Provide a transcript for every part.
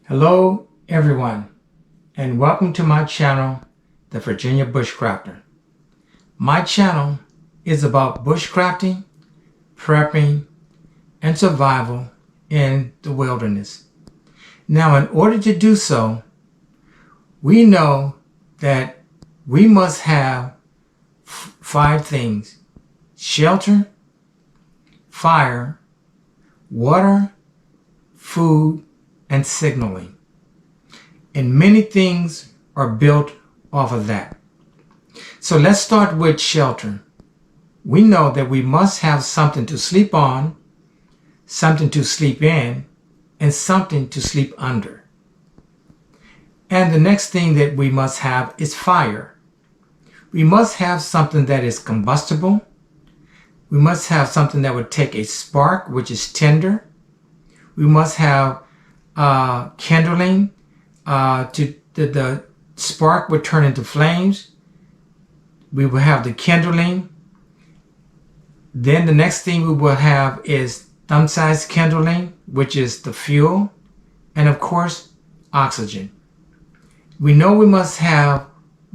Hello everyone, and welcome to my channel, The Virginia Bushcrafter. My channel is about bushcrafting, prepping, and survival in the wilderness. Now, in order to do so, we know that we must have five things: shelter, fire, water, food, and signaling. And many things are built off of that. So let's start with shelter. We know that we must have something to sleep on, something to sleep in, and something to sleep under. And the next thing that we must have is fire. We must have something that is combustible. We must have something that would take a spark, which is tinder. We must have kindling. The spark would turn into flames. We will have the kindling. Then the next thing we will have is thumb-sized kindling, which is the fuel, and of course oxygen. We know we must have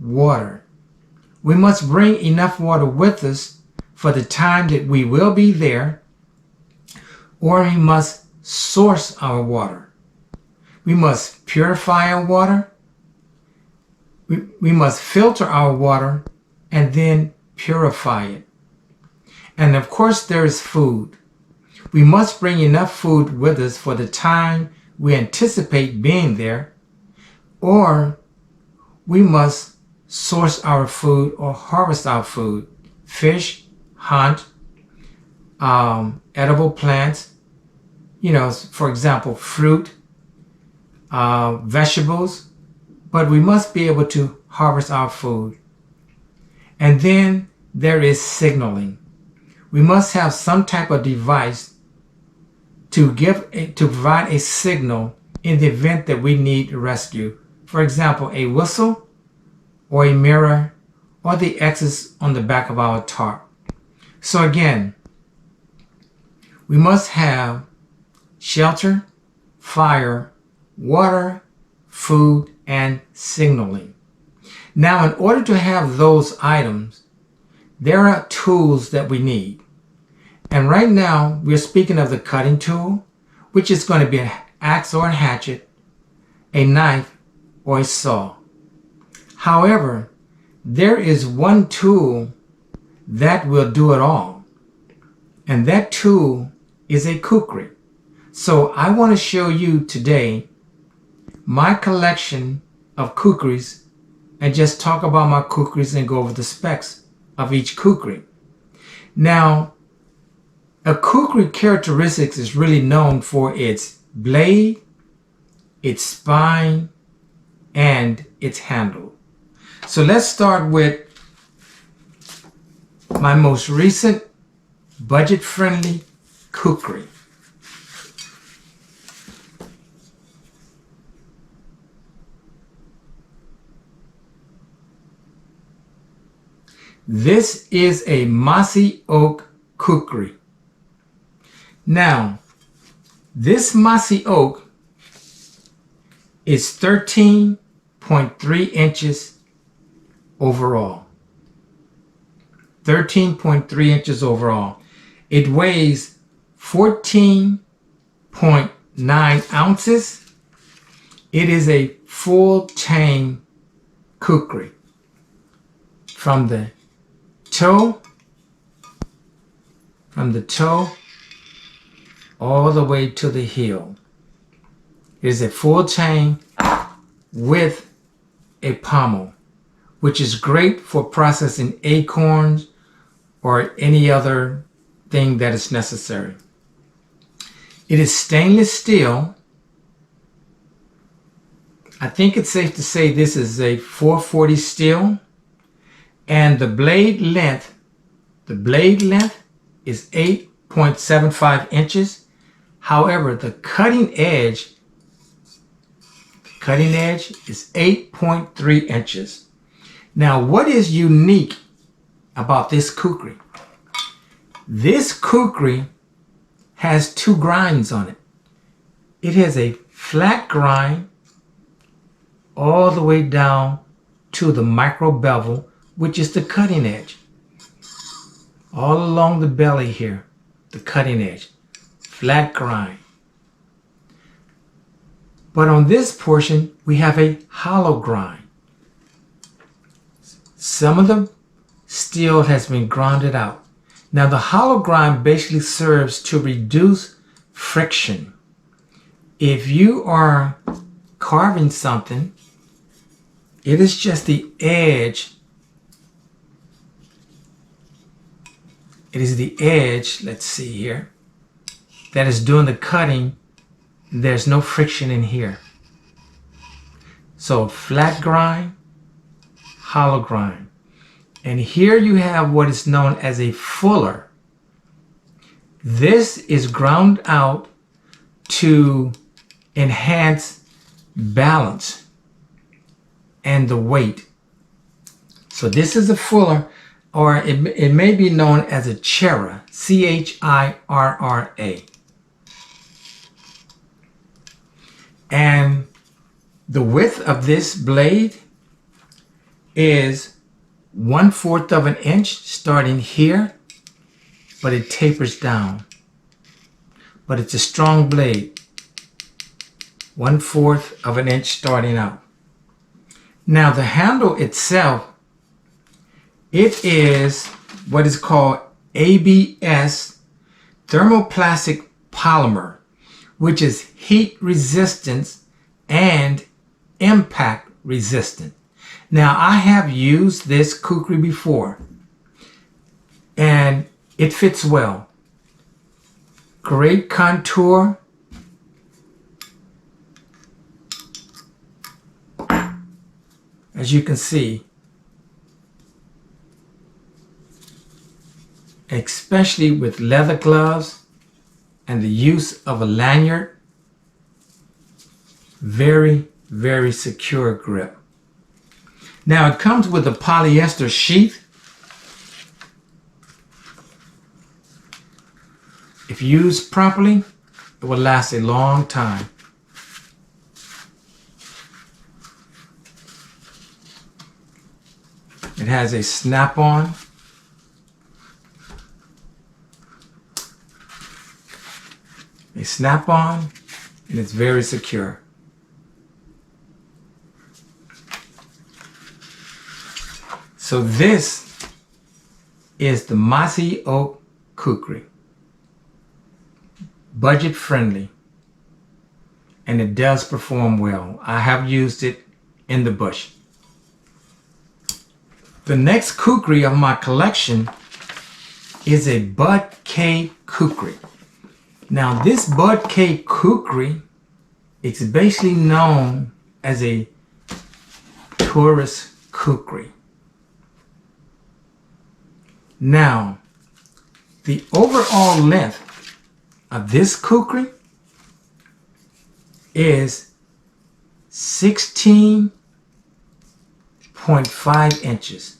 water. We must bring enough water with us for the time that we will be there, or we must source our water. We must purify our water. We must filter our water and then purify it. And of course, there is food. We must bring enough food with us for the time we anticipate being there, or we must source our food or harvest our food: fish, hunt, edible plants, for example, fruit, vegetables, but we must be able to harvest our food. And then there is signaling. We must have some type of device to provide a signal in the event that we need rescue. For example, a whistle or a mirror or the X's on the back of our tarp. So again, we must have shelter, fire, water, food, and signaling. Now, in order to have those items, there are tools that we need. And right now, we're speaking of the cutting tool, which is going to be an axe or a hatchet, a knife, or a saw. However, there is one tool that will do it all, and that tool is a kukri. So I want to show you today my collection of kukris and just talk about my kukris and go over the specs of each kukri. Now, a kukri characteristics is really known for its blade, its spine, and its handle. So let's start with my most recent budget-friendly kukri. This is a Mossey Oak Kukri. Now, this Mossey Oak is 13.3 inches overall. 13.3 inches overall. It weighs 14.9 ounces. It is a full chain kukri. From the toe all the way to the heel. It is a full chain with a pommel, which is great for processing acorns or any other thing that is necessary. It is stainless steel. I think it's safe to say this is a 440 steel. And the blade length is 8.75 inches. However, the cutting edge is 8.3 inches. Now, what is unique about this kukri? This kukri has two grinds on it. It has a flat grind all the way down to the micro bevel, which is the cutting edge. All along the belly here, the cutting edge, flat grind. But on this portion, we have a hollow grind. Some of the steel has been grounded out. Now the hollow grind basically serves to reduce friction. If you are carving something, it is just the edge. It is the edge, let's see here, that is doing the cutting. There's no friction in here. So flat grind, hollow grind. And here you have what is known as a fuller. This is ground out to enhance balance and the weight. So this is a fuller, or it may be known as a chirra, C-H-I-R-R-A. And the width of this blade is 1/4 of an inch starting here, but it tapers down. But it's a strong blade, 1/4 of an inch starting out. Now the handle itself, it is what is called ABS, thermoplastic polymer, which is heat resistance and impact resistant. Now I have used this kukri before and it fits well. Great contour. As you can see, especially with leather gloves and the use of a lanyard, very, very secure grip. Now it comes with a polyester sheath. If used properly, it will last a long time. It has a snap-on. A snap-on, and it's very secure. So this is the Mossey Oak Kukri. Budget friendly, and it does perform well. I have used it in the bush. The next kukri of my collection is a BudK Kukri. Now this BudK Kukri is basically known as a tourist kukri. Now the overall length of this kukri is 16.5 inches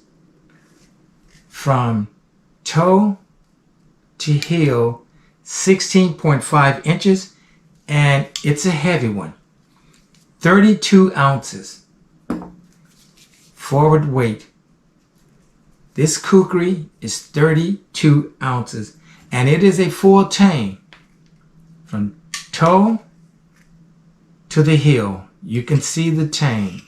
from toe to heel, 16.5 inches, and it's a heavy one, 32 ounces forward weight. This kukri is 32 ounces, and it is a full tang from toe to the heel. You can see the tang.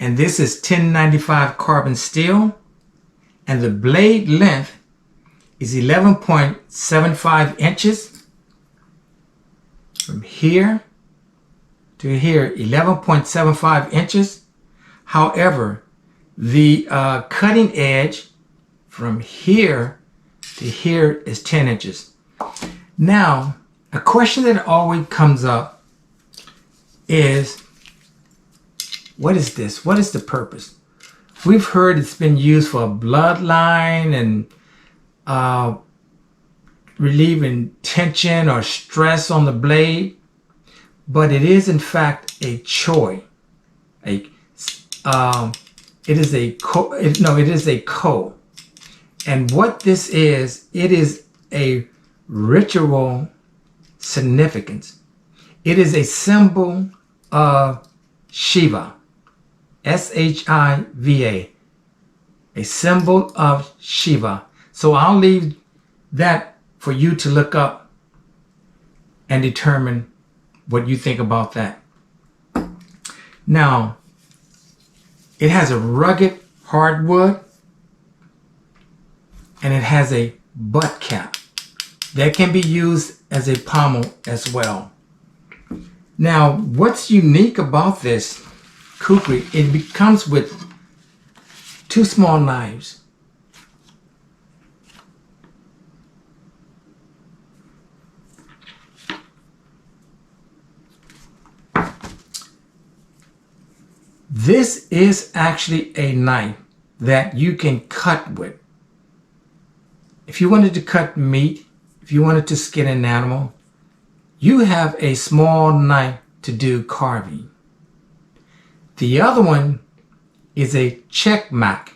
And this is 1095 carbon steel, and the blade length is 11.75 inches from here to here, 11.75 inches. However, the cutting edge from here to here is 10 inches. Now, a question that always comes up is, what is this? What is the purpose? We've heard it's been used for a bloodline and relieving tension or stress on the blade, but it is in fact a choy. It is a ko. And what this is, it is a ritual significance. It is a symbol of Shiva, S-H-I-V-A, a symbol of Shiva. So I'll leave that for you to look up and determine what you think about that. Now, it has a rugged hardwood and it has a butt cap that can be used as a pommel as well. Now, what's unique about this Kukri, it comes with 2 small knives. This is actually a knife that you can cut with. If you wanted to cut meat, if you wanted to skin an animal, you have a small knife to do carving. The other one is a checkmate.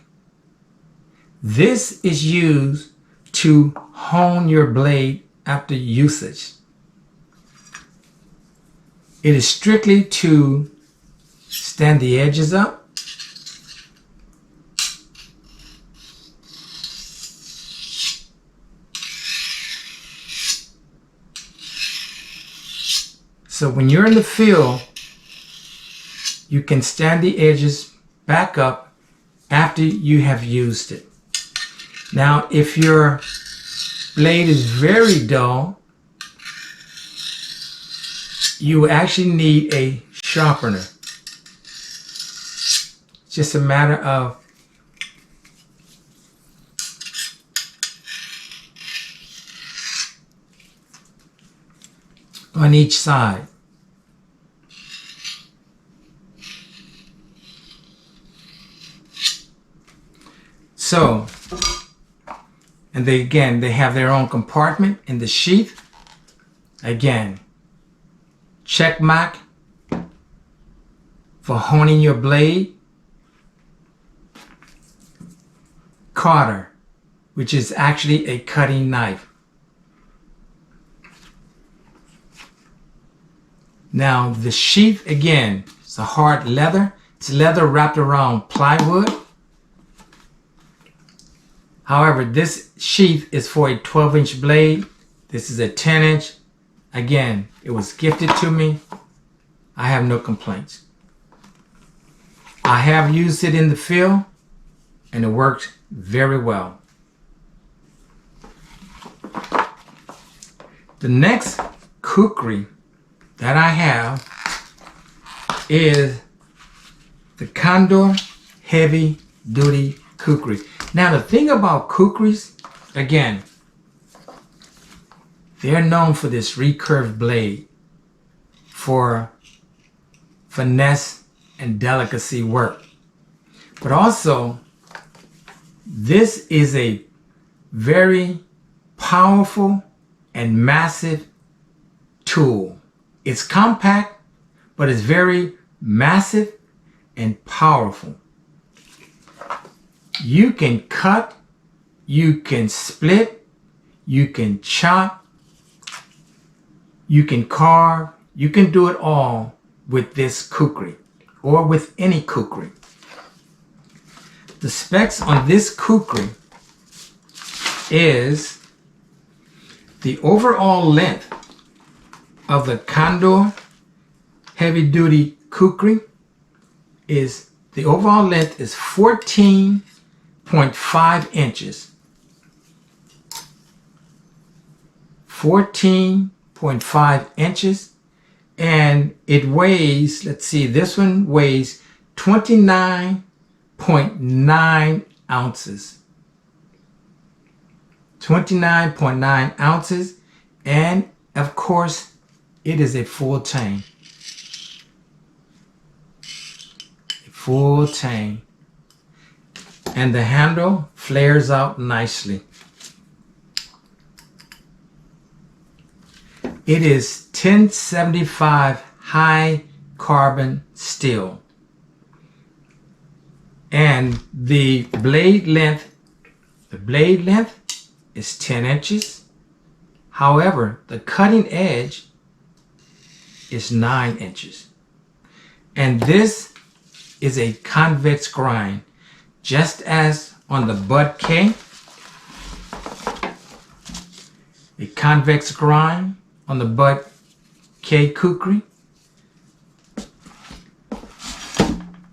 This is used to hone your blade after usage. It is strictly to stand the edges up. So when you're in the field, you can stand the edges back up after you have used it. Now, if your blade is very dull, you actually need a sharpener. It's just a matter of on each side. So, and they have their own compartment in the sheath. Again, checkmate for honing your blade. Cutter, which is actually a cutting knife. Now the sheath, again, it's a hard leather. It's leather wrapped around plywood. However, this sheath is for a 12-inch blade. This is a 10-inch. Again, it was gifted to me. I have no complaints. I have used it in the field and it worked very well. The next Kukri that I have is the Condor Heavy Duty Kukri. Now the thing about Kukris, again, they're known for this recurved blade for finesse and delicacy work. But also, this is a very powerful and massive tool. It's compact, but it's very massive and powerful. You can cut, you can split, you can chop, you can carve, you can do it all with this Kukri or with any Kukri. The specs on this Kukri is the overall length of the Condor Heavy Duty Kukri is, the overall length is 14.5 inches. 14.5 inches, and it weighs, let's see, this one weighs 29.9 ounces. 29.9 ounces, and of course it is a full tang. Full tang. And the handle flares out nicely. It is 1075 high carbon steel. And the blade length is 10 inches. However, the cutting edge is 9 inches. And this is a convex grind, just as on the BudK, a convex grind on the BudK Kukri.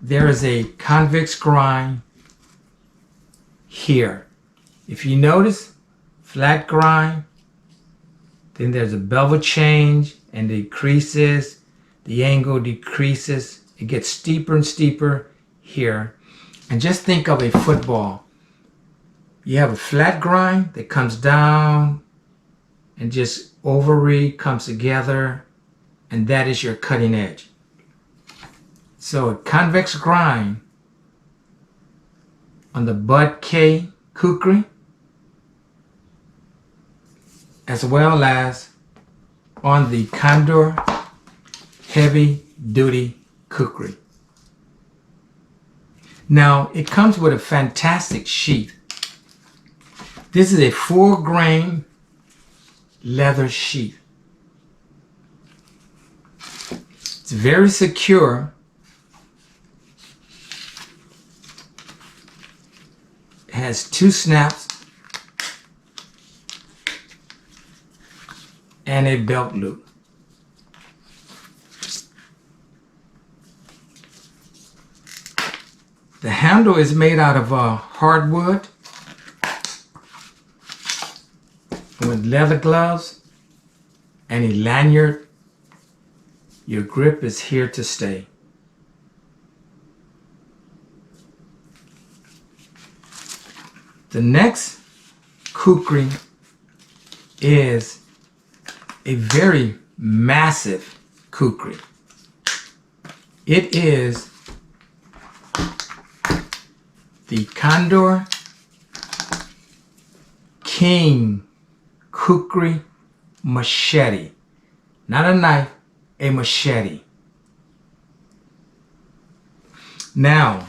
There is a convex grind here. If you notice, flat grind, then there's a bevel change and decreases, the angle decreases, it gets steeper and steeper here. And just think of a football. You have a flat grind that comes down and just ovary comes together, and that is your cutting edge. So a convex grind on the BudK Kukri, as well as on the Condor Heavy Duty Kukri. Now it comes with a fantastic sheath. This is a 4-grain leather sheath. It's very secure. It has 2 snaps and a belt loop. The handle is made out of hardwood with leather gloves and a lanyard. Your grip is here to stay. The next Kukri is a very massive Kukri. It is the Condor King Kukri Machete. Not a knife, a machete. Now,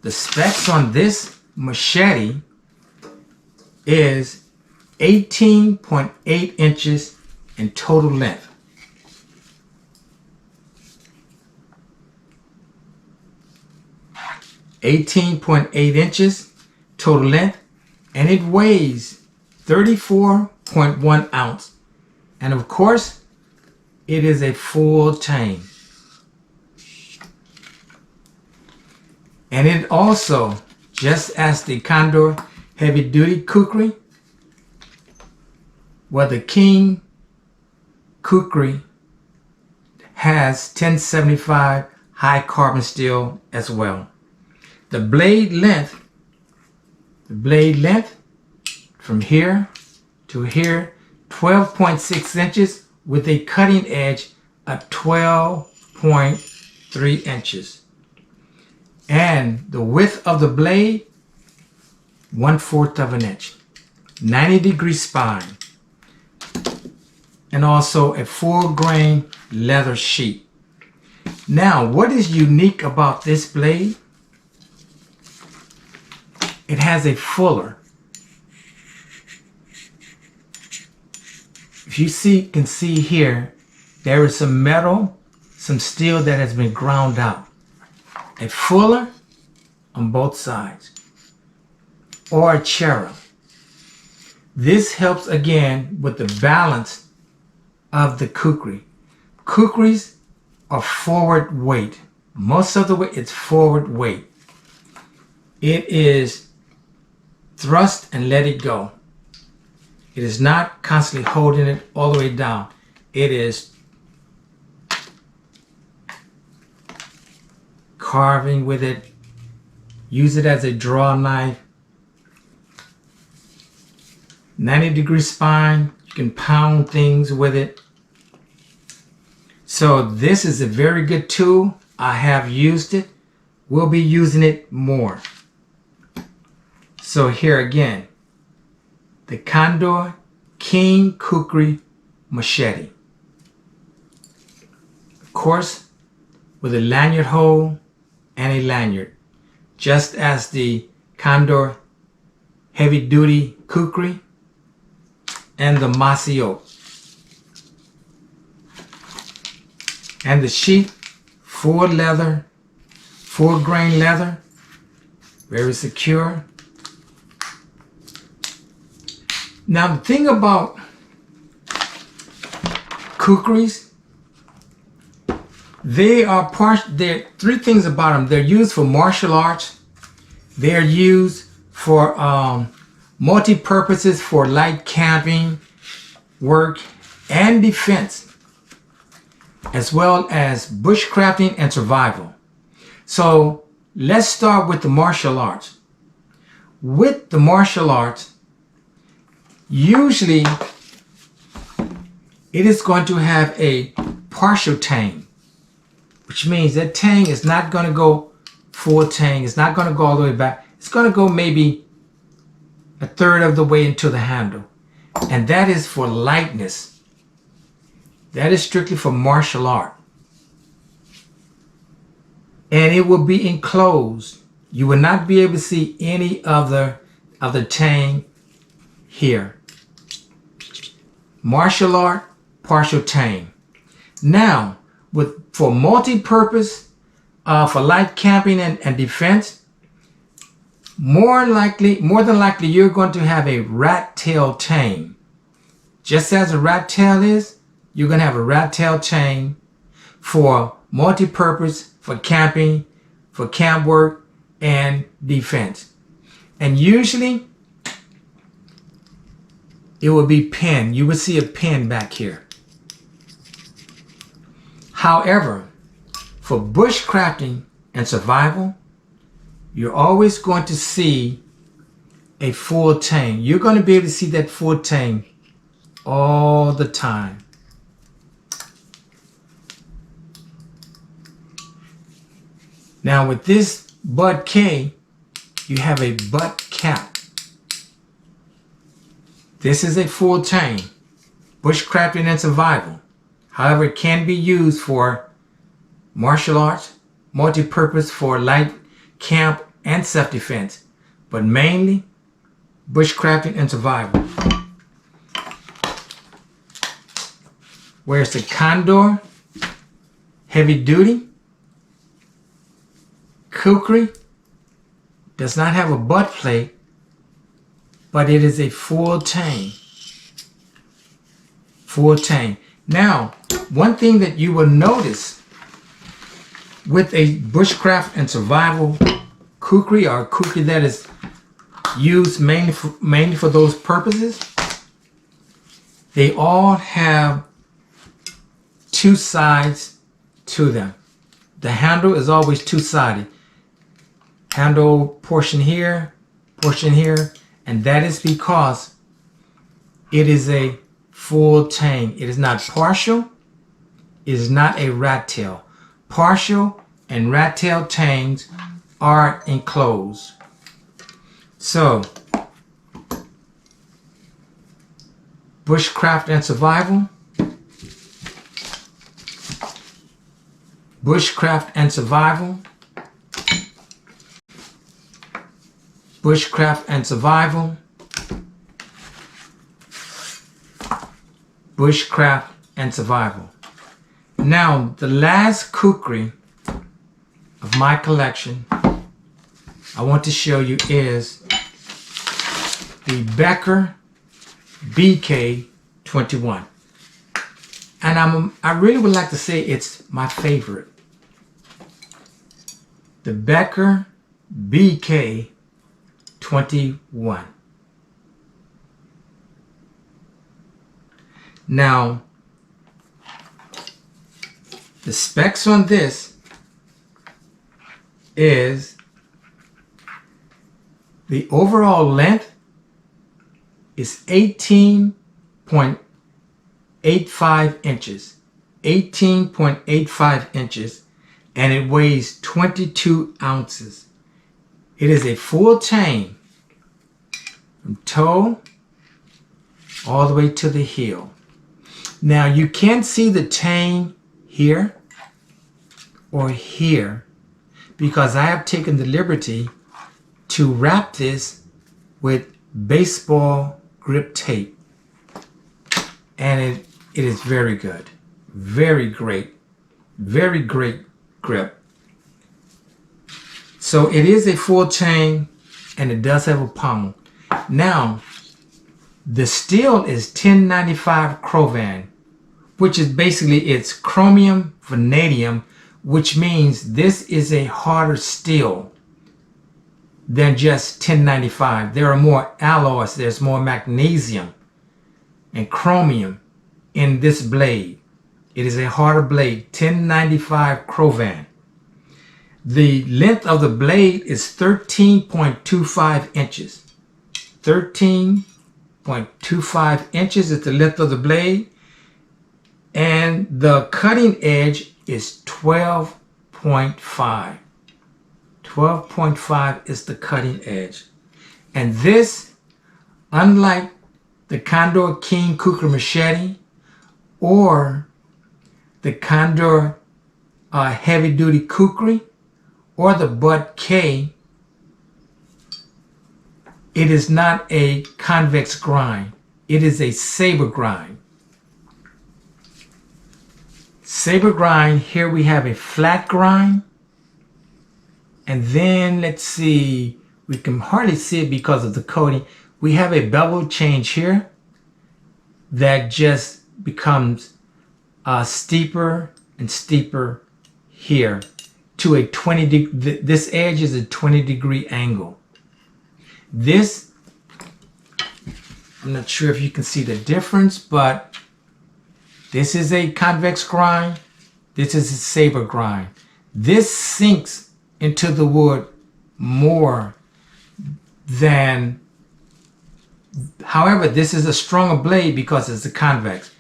the specs on this machete is 18.8 inches in total length. (18.8 inches total length), and it weighs 34.1 ounces. And of course, it is a full tang. And it also, just as the Condor Heavy Duty Kukri, well, the King Kukri has 1075 high carbon steel as well. The blade length from here to here, 12.6 inches with a cutting edge of 12.3 inches. And the width of the blade, 1/4 of an inch. 90-degree spine. And also a 4-grain leather sheath. Now, what is unique about this blade? It has a fuller. If you can see here, there is some metal, some steel that has been ground out. A fuller on both sides, or a cherub. This helps again with the balance of the Kukri. Kukris are forward weight. Most of the weight is forward weight. It is thrust and let it go. It is not constantly holding it all the way down. It is carving with it. Use it as a draw knife. 90-degree spine. You can pound things with it. So this is a very good tool. I have used it. We'll be using it more. So here again, the Condor King Kukri Machete. Of course, with a lanyard hole and a lanyard, just as the Condor Heavy Duty Kukri. and the Mossey Oak. And the sheath, full leather, full grain leather, very secure. Now the thing about Kukris, there are three things about them. They're used for martial arts. They're used for multi-purposes for light camping, work, and defense, as well as bushcrafting and survival. So let's start with the martial arts. With the martial arts, usually it is going to have a partial tang, which means that tang is not going to go full tang. It's not going to go all the way back. It's going to go maybe a third of the way into the handle. And that is for lightness. That is strictly for martial art. And it will be enclosed. You will not be able to see any of the tang here. Martial art, partial tang. Now, for multi-purpose, for light camping and defense, more than likely, you're going to have a rat tail tang. Just as a rat tail is, you're going to have a rat tail tang for multi-purpose, for camping, for camp work, and defense. And usually, it will be pinned. You will see a pin back here. However, for bushcrafting and survival, you're always going to see a full tang. You're going to be able to see that full tang all the time. Now with this BudK, you have a butt cap. This is a full tang, bushcrafting and survival. However, it can be used for martial arts, multi-purpose for light camp and self-defense, but mainly bushcrafting and survival. Whereas the Condor, heavy duty, Kukri does not have a butt plate, but it is a full tang. Full tang. Now, one thing that you will notice with a bushcraft and survival Kukri, or Kukri that is used mainly for those purposes, they all have two sides to them. The handle is always two-sided. Handle portion here, and that is because it is a full tang. It is not partial. It is not a rat tail. Partial and rat tail tangs are enclosed. So, bushcraft and survival. Bushcraft and survival. Bushcraft and survival. Bushcraft and survival. Now, the last Kukri of my collection I want to show you is the Becker BK21. And I really would like to say it's my favorite. The Becker BK21. Now, the specs on this is the overall length is 18.85 inches. 18.85 inches, and it weighs 22 ounces. It is a full tang from toe all the way to the heel. Now you can see the tang here or here because I have taken the liberty to wrap this with baseball grip tape. and it is very good. Very great grip. So it is a full chain, and it does have a pommel. Now, the steel is 1095 Chrovan, which is basically it's chromium vanadium, which means this is a harder steel than just 1095. There are more alloys, there's more magnesium and chromium in this blade. It is a harder blade, 1095 Chrovan. The length of the blade is 13.25 inches. 13.25 inches is the length of the blade. And the cutting edge is 12.5. 12.5 is the cutting edge. And this, unlike the Condor King Kukri Machete or the Condor Heavy Duty Kukri or the BudK, it is not a convex grind. It is a saber grind. Saber grind, here we have a flat grind. And then let's see, we can hardly see it because of the coating. We have a bevel change here that just becomes steeper and steeper here to a 20 degree, this edge is a 20-degree angle. This, I'm not sure if you can see the difference, but this is a convex grind. This is a saber grind. This sinks into the wood more than, however, this is a stronger blade because it's a convex.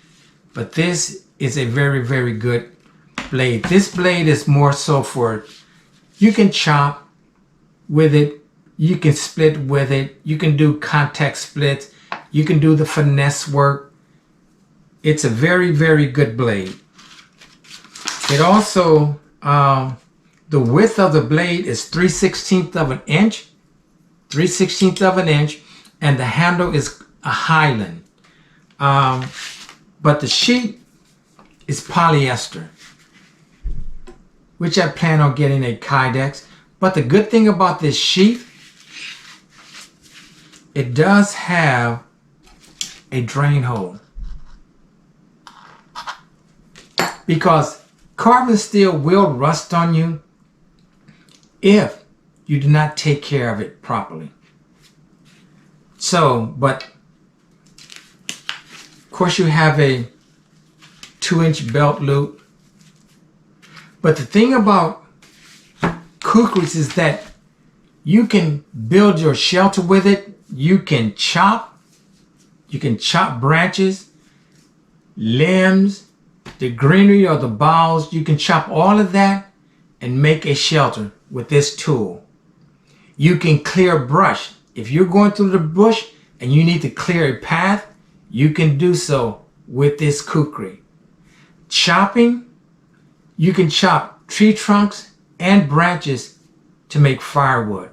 But this is a very good blade. This blade is more so for, you can chop with it, you can split with it, you can do contact splits, you can do the finesse work. It's a very good blade. It also, the width of the blade is 3/16 of an inch, 3/16 of an inch, and the handle is a Highland. But the sheet is polyester, which I plan on getting a Kydex. But the good thing about this sheet, it does have a drain hole. Because carbon steel will rust on you if you do not take care of it properly. So, but of course you have a 2-inch belt loop. But the thing about Kukris is that you can build your shelter with it. You can chop branches, limbs, the greenery or the boughs. You can chop all of that and make a shelter with this tool. You can clear brush. If you're going through the bush and you need to clear a path, you can do so with this Kukri. Chopping, you can chop tree trunks and branches to make firewood.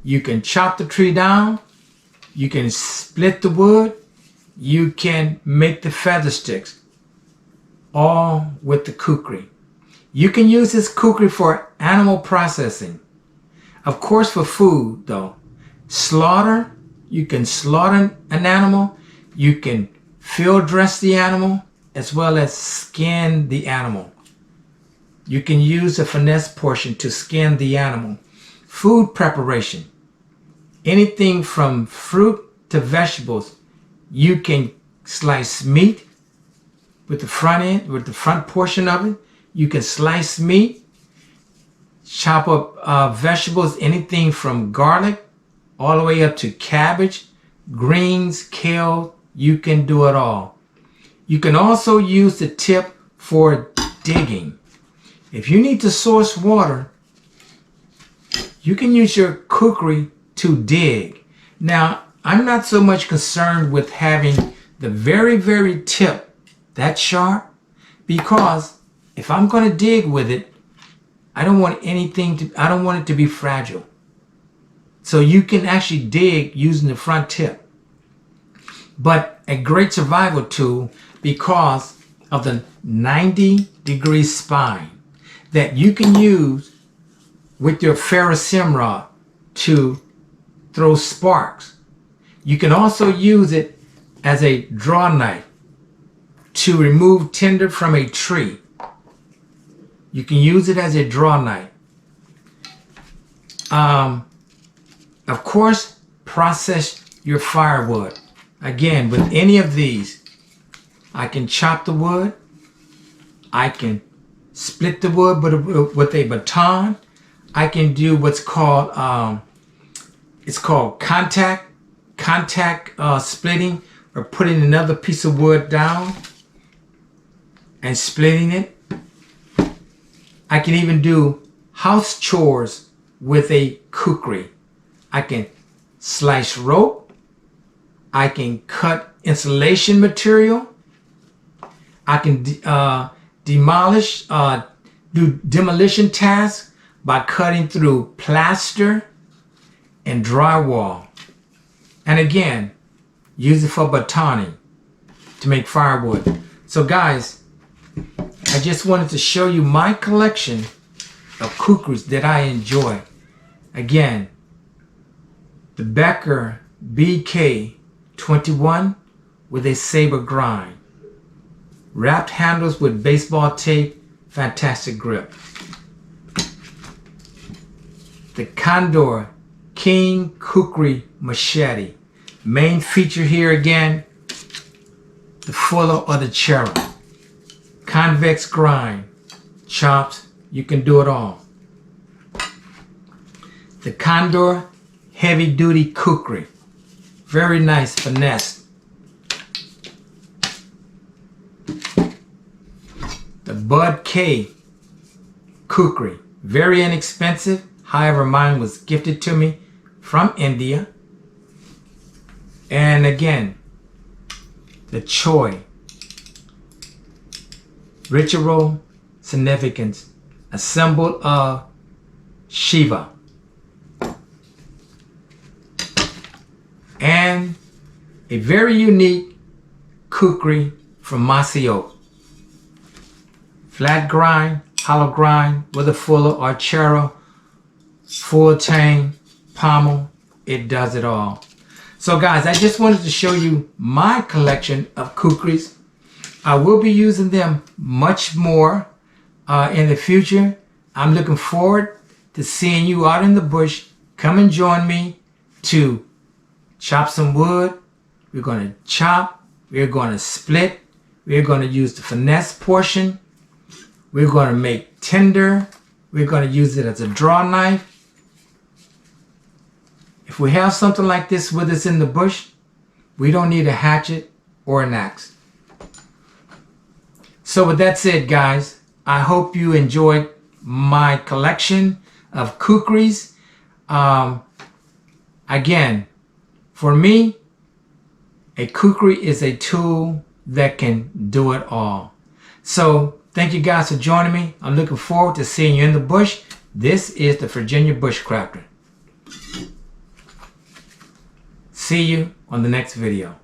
You can chop the tree down, you can split the wood, you can make the feather sticks, all with the Kukri. You can use this Kukri for animal processing. Of course, for food though. Slaughter, you can slaughter an animal, you can field dress the animal, as well as skin the animal. You can use the finesse portion to skin the animal. Food preparation, anything from fruit to vegetables. You can slice meat with the front end, with the front portion of it. You can slice meat, chop up vegetables, anything from garlic all the way up to cabbage, greens, kale. You can do it all. You can also use the tip for digging. If you need to source water, you can use your Kukri to dig. Now, I'm not so much concerned with having the very tip that sharp, because if I'm going to dig with it, I don't want it to be fragile. So you can actually dig using the front tip. But a great survival tool because of the 90-degree spine that you can use with your ferrocerium rod to throw sparks. You can also use it as a draw knife to remove tinder from a tree. You can use it as a draw knife. Of course, process your firewood. Again, with any of these, I can chop the wood. I can split the wood with a baton. I can do what's called, it's called contact splitting, or putting another piece of wood down and splitting it. I can even do house chores with a kukri. I can slice rope. I can cut insulation material. I can do demolition tasks by cutting through plaster and drywall. And again, use it for batoning to make firewood. So guys, I just wanted to show you my collection of kukris that I enjoy. Again, the Becker BK 21 with a saber grind. Wrapped handles with baseball tape, fantastic grip. The Condor King Kukri Machete. Main feature here again, the fuller or the cherub. Convex grind, chops, you can do it all. The Condor Heavy Duty Kukri. Very nice finesse. The BudK Kukri. Very inexpensive. However, mine was gifted to me from India. And again, the Choi. Ritual significance. A symbol of Shiva. And a very unique kukri from Mossey Oak. Flat grind, hollow grind with a fuller or cherub, full tang, pommel, it does it all. So guys, I just wanted to show you my collection of kukris. I will be using them much more in the future. I'm looking forward to seeing you out in the bush. Come and join me to chop some wood. We're going to chop. We're going to split. We're going to use the finesse portion. We're going to make tinder. We're going to use it as a draw knife. If we have something like this with us in the bush, we don't need a hatchet or an axe. So with that said, guys, I hope you enjoyed my collection of kukris. Again, for me, a kukri is a tool that can do it all. So thank you guys for joining me. I'm looking forward to seeing you in the bush. This is the Virginia Bushcrafter. See you on the next video.